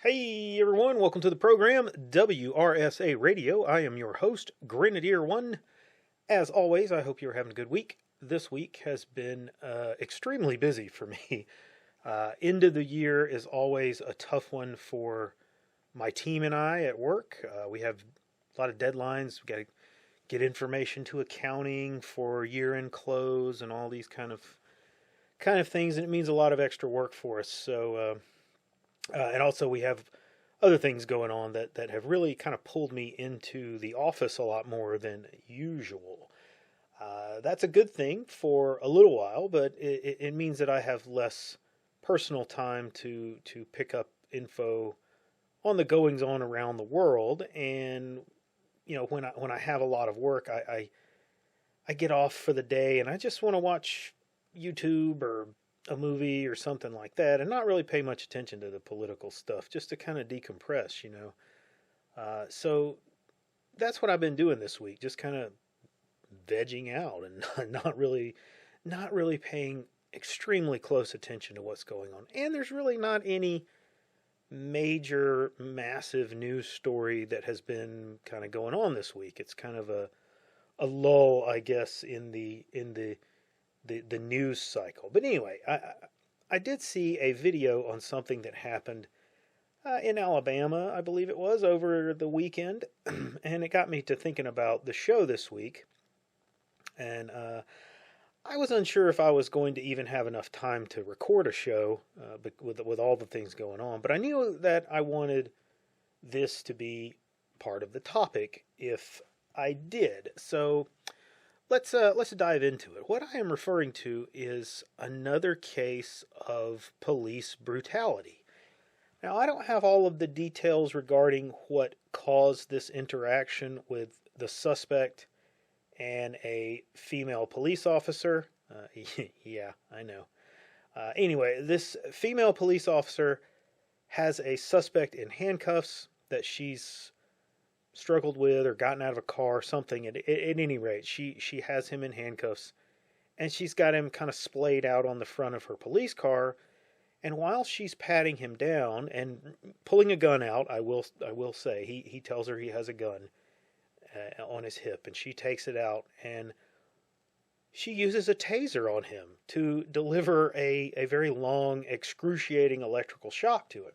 Hey everyone, welcome to the program WRSA Radio. I am your host, Grenadier One. As always, I hope you're having a good week. This week has been extremely busy for me. End of the year is always a tough one for my team and I at work. We have a lot of deadlines. We got to get information to accounting for year-end close and all these kind of things, and it means a lot of extra work for us. And also we have other things going on that have really kind of pulled me into the office a lot more than usual. That's a good thing for a little while, but it means that I have less personal time to pick up info on the goings on around the world. And when I have a lot of work, I get off for the day and I just want to watch YouTube or a movie or something like that and not really pay much attention to the political stuff, just to kind of decompress. So that's what I've been doing this week, just kind of vegging out and not really paying extremely close attention to what's going on. And there's really not any major massive news story that has been kind of going on this week. It's kind of a lull, I guess, in the news cycle. But anyway, I did see a video on something that happened in Alabama, I believe it was, over the weekend, and it got me to thinking about the show this week. And I was unsure if I was going to even have enough time to record a show with all the things going on, but I knew that I wanted this to be part of the topic if I did. So let's dive into it. What I am referring to is another case of police brutality. Now, I don't have all of the details regarding what caused this interaction with the suspect and a female police officer. Yeah, I know. Anyway, this female police officer has a suspect in handcuffs that she's struggled with or gotten out of a car or something. At any rate, she has him in handcuffs, and she's got him kind of splayed out on the front of her police car. And while she's patting him down and pulling a gun out, I will say he tells her he has a gun on his hip, and she takes it out and she uses a taser on him to deliver a very long, excruciating electrical shock to him.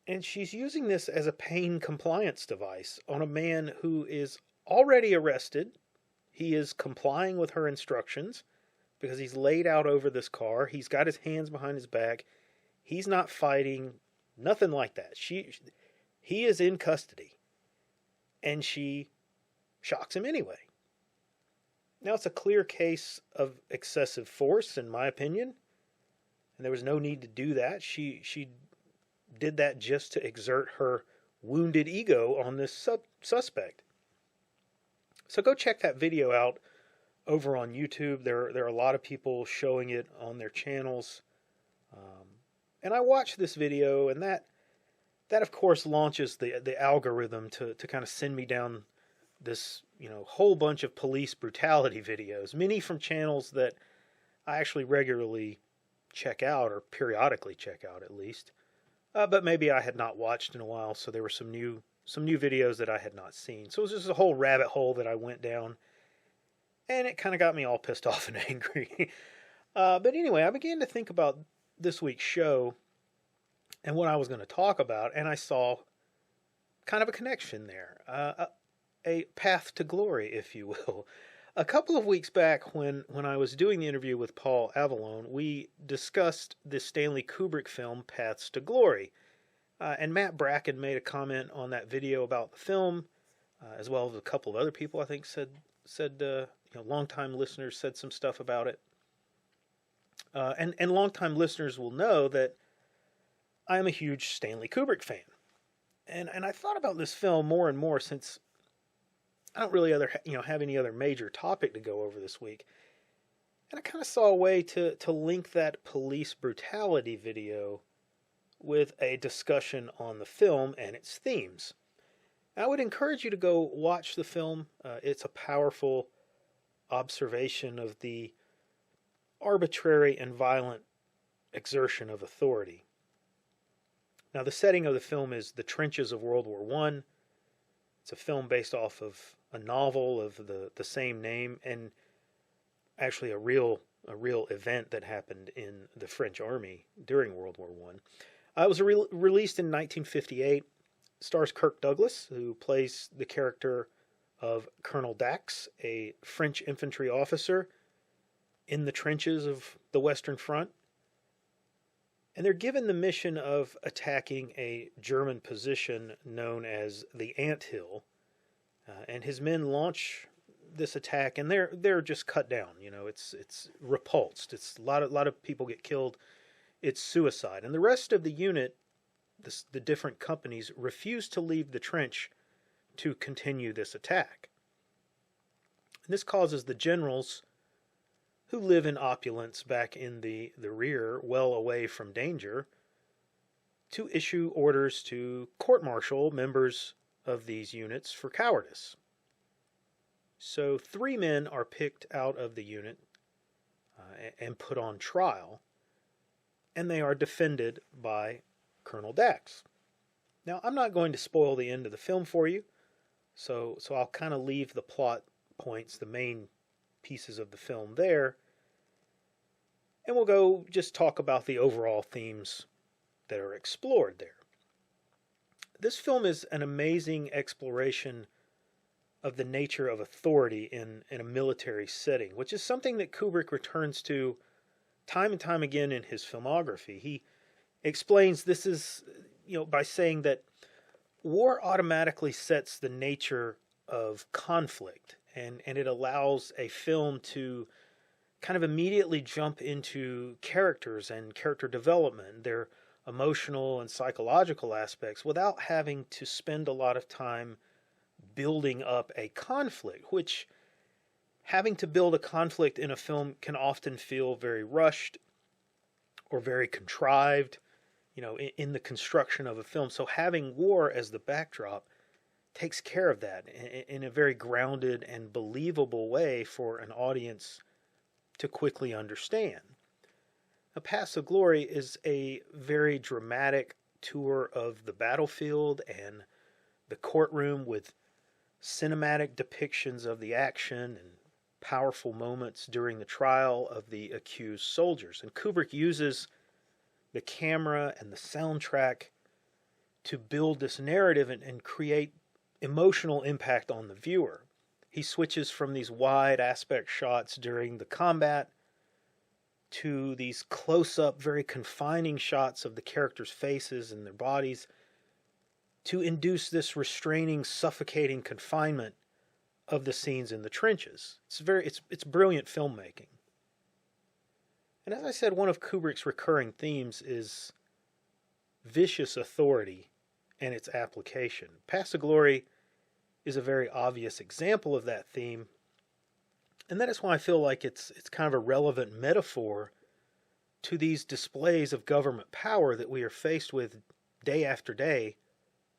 And she's using this as a pain compliance device on a man who is already arrested. He is complying with her instructions because he's laid out over this car. He's got his hands behind his back. He's not fighting, nothing like that. He is in custody, and she shocks him anyway. Now, it's a clear case of excessive force, in my opinion, and there was no need to do that. She did that just to exert her wounded ego on this suspect. So go check that video out over on YouTube. There are a lot of people showing it on their channels. And I watched this video, and that of course launches the algorithm to kind of send me down this whole bunch of police brutality videos, many from channels that I actually regularly check out, or periodically check out at least. But maybe I had not watched in a while, so there were some new videos that I had not seen. So it was just a whole rabbit hole that I went down, and it kind of got me all pissed off and angry. But anyway, I began to think about this week's show and what I was going to talk about, and I saw kind of a connection there, a path to glory, if you will. A couple of weeks back, when I was doing the interview with Paul Avallone, we discussed the Stanley Kubrick film Paths to Glory. And Matt Bracken made a comment on that video about the film, as well as a couple of other people, I think, said longtime listeners said some stuff about it. And longtime listeners will know that I am a huge Stanley Kubrick fan. And I thought about this film more and more since I don't really have any other major topic to go over this week. And I kind of saw a way to link that police brutality video with a discussion on the film and its themes. I would encourage you to go watch the film. It's a powerful observation of the arbitrary and violent exertion of authority. Now, the setting of the film is the trenches of World War One. It's a film based off of a novel of the same name, and actually a real event that happened in the French army during World War One. It was released in 1958. Stars Kirk Douglas, who plays the character of Colonel Dax, a French infantry officer in the trenches of the Western Front. And they're given the mission of attacking a German position known as the Anthill. And his men launch this attack, and they're just cut down. You know, it's repulsed. It's a lot of people get killed. It's suicide. And the rest of the unit, the different companies, refuse to leave the trench to continue this attack. And this causes the generals, who live in opulence back in the rear, well away from danger, to issue orders to court-martial members of these units for cowardice. So 3 men are picked out of the unit and put on trial, and they are defended by Colonel Dax. Now, I'm not going to spoil the end of the film for you, so I'll kind of leave the plot points, the main pieces of the film there, and we'll go just talk about the overall themes that are explored there. This film is an amazing exploration of the nature of authority in a military setting, which is something that Kubrick returns to time and time again in his filmography. He explains this is, by saying that war automatically sets the nature of conflict, and it allows a film to kind of immediately jump into characters and character development, their emotional and psychological aspects, without having to spend a lot of time building up a conflict, which having to build a conflict in a film can often feel very rushed or very contrived, in the construction of a film. So having war as the backdrop takes care of that in a very grounded and believable way for an audience to quickly understand. A Paths of Glory is a very dramatic tour of the battlefield and the courtroom, with cinematic depictions of the action and powerful moments during the trial of the accused soldiers. And Kubrick uses the camera and the soundtrack to build this narrative and create emotional impact on the viewer. He switches from these wide aspect shots during the combat to these close-up, very confining shots of the characters' faces and their bodies to induce this restraining, suffocating confinement of the scenes in the trenches. It's brilliant filmmaking. And as I said, one of Kubrick's recurring themes is vicious authority and its application. Paths of Glory is a very obvious example of that theme, and that is why I feel like it's kind of a relevant metaphor to these displays of government power that we are faced with day after day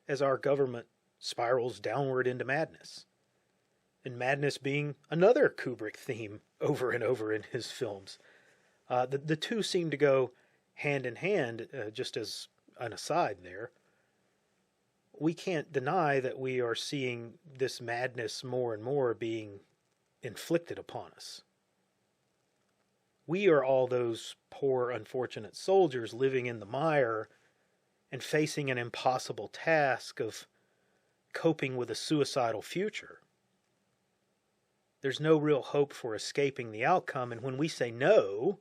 as our government spirals downward into madness. And madness being another Kubrick theme over and over in his films. The two seem to go hand in hand, just as an aside there. We can't deny that we are seeing this madness more and more being inflicted upon us. We are all those poor, unfortunate soldiers living in the mire and facing an impossible task of coping with a suicidal future. There's no real hope for escaping the outcome, and when we say no,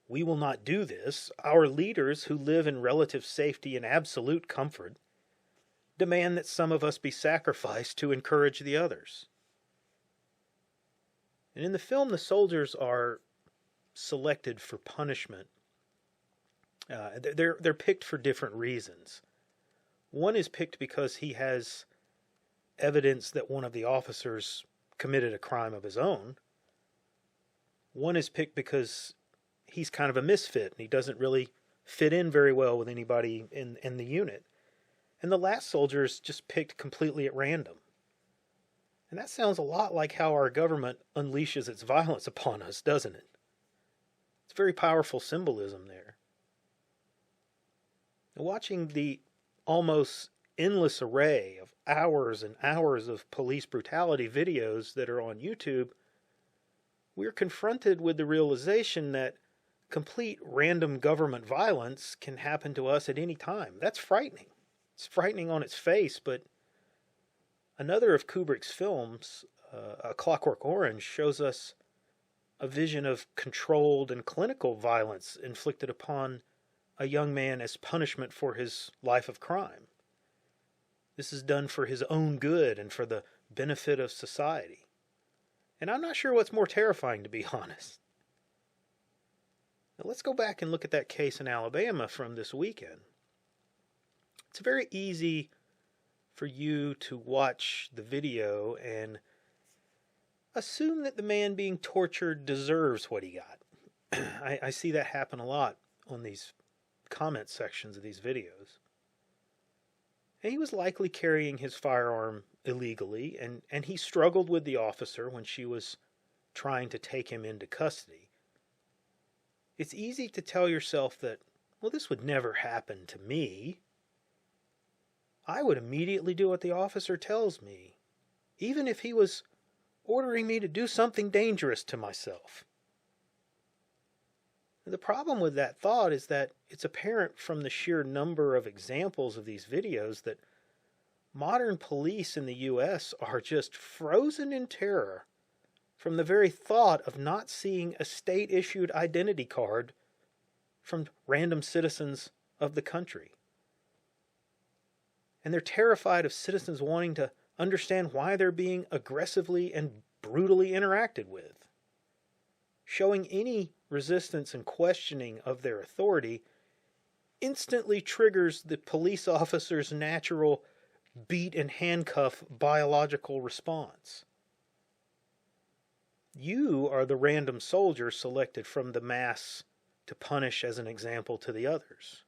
we will not do this, our leaders, who live in relative safety and absolute comfort, demand that some of us be sacrificed to encourage the others. And in the film, the soldiers are selected for punishment. They're picked for different reasons. One is picked because he has evidence that one of the officers committed a crime of his own. One is picked because he's kind of a misfit and he doesn't really fit in very well with anybody in the unit. And the last soldier is just picked completely at random. And that sounds a lot like how our government unleashes its violence upon us, doesn't it? It's very powerful symbolism there. Watching the almost endless array of hours and hours of police brutality videos that are on YouTube, we're confronted with the realization that complete random government violence can happen to us at any time. That's frightening. It's frightening on its face, but another of Kubrick's films, A Clockwork Orange, shows us a vision of controlled and clinical violence inflicted upon a young man as punishment for his life of crime. This is done for his own good and for the benefit of society. And I'm not sure what's more terrifying, to be honest. Now let's go back and look at that case in Alabama from this weekend. It's very easy for you to watch the video and assume that the man being tortured deserves what he got. I see that happen a lot on these comment sections of these videos. And he was likely carrying his firearm illegally, and he struggled with the officer when she was trying to take him into custody. It's easy to tell yourself that, well, this would never happen to me. I would immediately do what the officer tells me, even if he was ordering me to do something dangerous to myself. The problem with that thought is that it's apparent from the sheer number of examples of these videos that modern police in the U.S. are just frozen in terror from the very thought of not seeing a state-issued identity card from random citizens of the country. And they're terrified of citizens wanting to understand why they're being aggressively and brutally interacted with. Showing any resistance and questioning of their authority instantly triggers the police officer's natural beat and handcuff biological response. You are the random soldier selected from the mass to punish as an example to the others.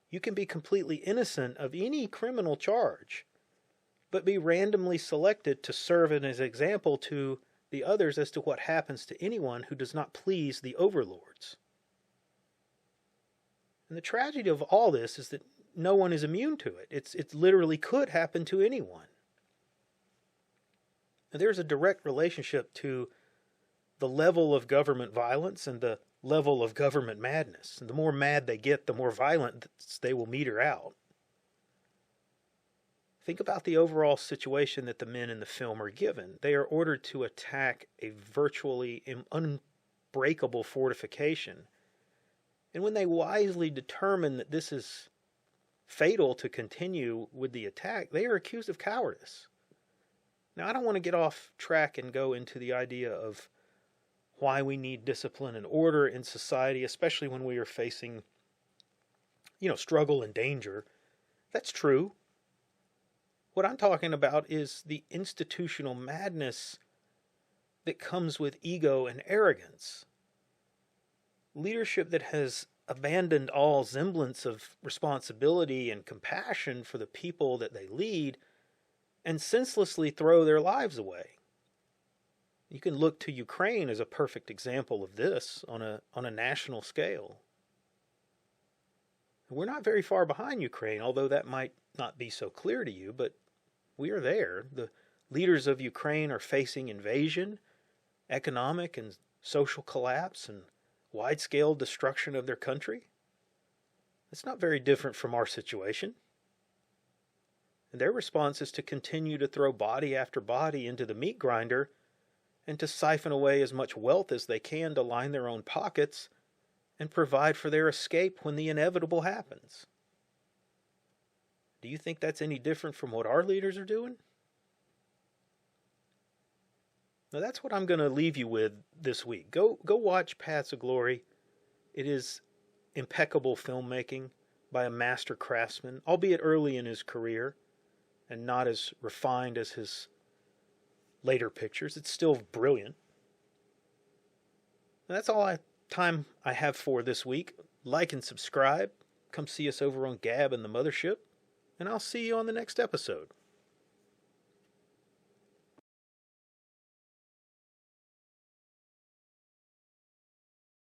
You can be completely innocent of any criminal charge, but be randomly selected to serve as an example to the others as to what happens to anyone who does not please the overlords. And the tragedy of all this is that no one is immune to it. It literally could happen to anyone. And there's a direct relationship to the level of government violence and the level of government madness. And the more mad they get, the more violent they will meter out. Think about the overall situation that the men in the film are given. They are ordered to attack a virtually unbreakable fortification. And when they wisely determine that this is fatal to continue with the attack, they are accused of cowardice. Now, I don't want to get off track and go into the idea of why we need discipline and order in society, especially when we are facing, struggle and danger. That's true. What I'm talking about is the institutional madness that comes with ego and arrogance. Leadership that has abandoned all semblance of responsibility and compassion for the people that they lead and senselessly throw their lives away. You can look to Ukraine as a perfect example of this on a national scale. We're not very far behind Ukraine, although that might not be so clear to you, but we are there. The leaders of Ukraine are facing invasion, economic and social collapse, and wide-scale destruction of their country. It's not very different from our situation. And their response is to continue to throw body after body into the meat grinder and to siphon away as much wealth as they can to line their own pockets and provide for their escape when the inevitable happens. Do you think that's any different from what our leaders are doing? Now that's what I'm going to leave you with this week. Go watch Paths of Glory. It is impeccable filmmaking by a master craftsman, albeit early in his career and not as refined as his later pictures. It's still brilliant. And that's all time I have for this week. Like and subscribe. Come see us over on Gab and the Mothership. And I'll see you on the next episode.